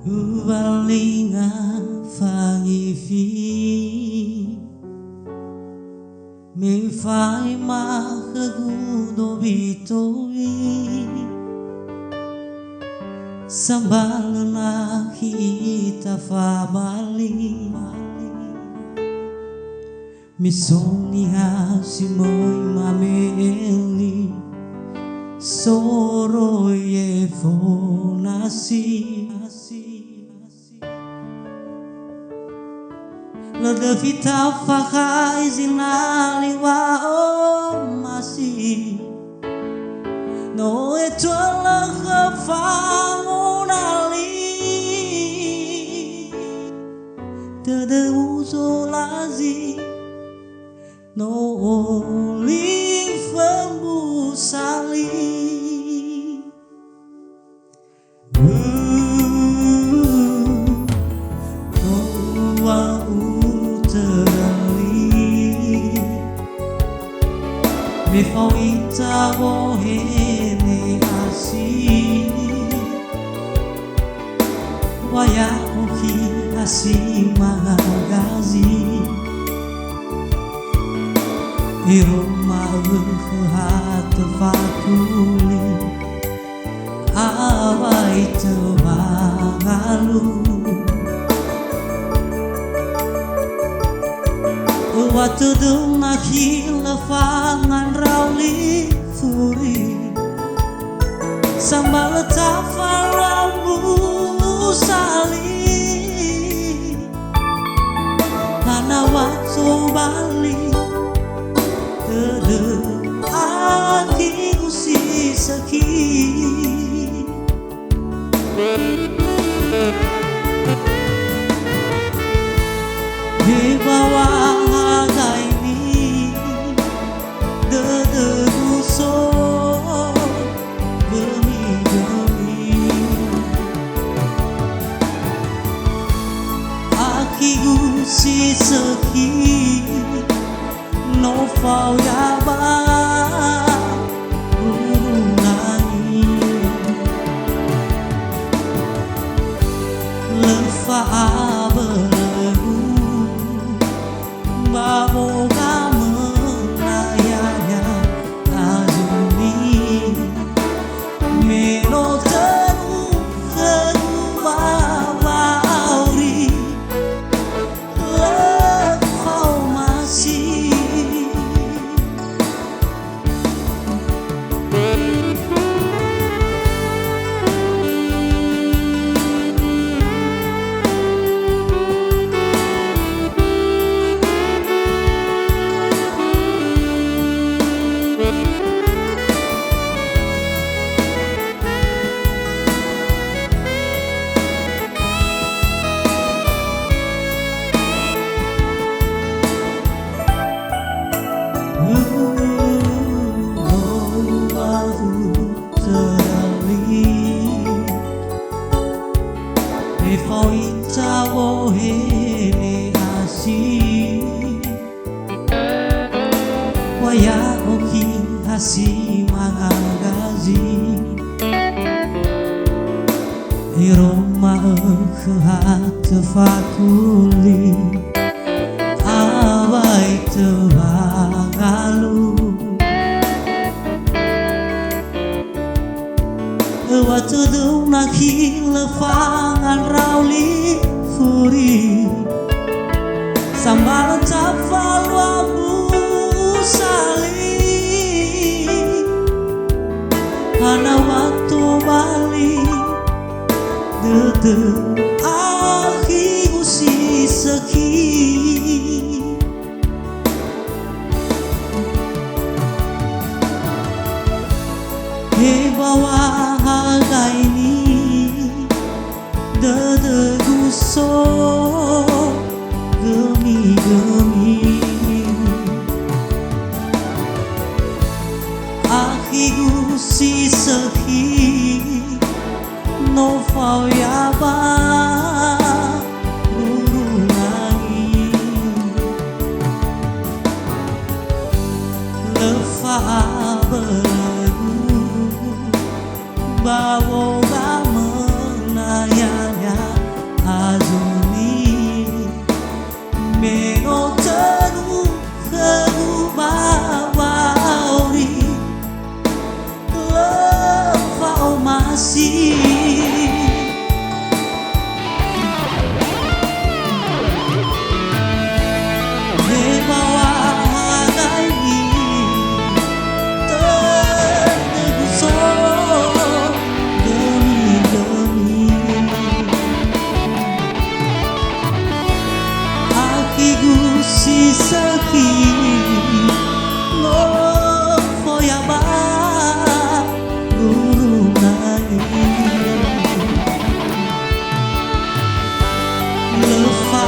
Ubalinga fangifi me fai mahagudo bitoi sambalna kita famali misoni hasimoi mameli soro ye fonasi Lada vita fakai zinali wa masih no etola khafangunali tada uso lazi no oli fambusali Me fauita bohene asi Waya ohi asi magazi Iroma hat fakuli Awai temangalu Waktu dong akhir lefangan rauli furi Sambal tafaramu sali Karena waktu balik Tede aki usi sakit Di bawah si seki no fau ya ba urunai lefa beregu babo menayanya azumi meno teru bauri Waya oki hasi magazi Iroma kehat fakuli Awai tebangalu Waktu dong nakhi lefangan rauli furi Sambal tafal wabu sali Karena waktu balik Dede aki usi seki He bawah harga ini Dedeguso gemi-gemi Akigu si sehi no phao ya ba guru lagi lefa belagu bawo ga menayanya azuni meno tenu kegu bawauri lefa masih si saki no foyaba guru nai lefa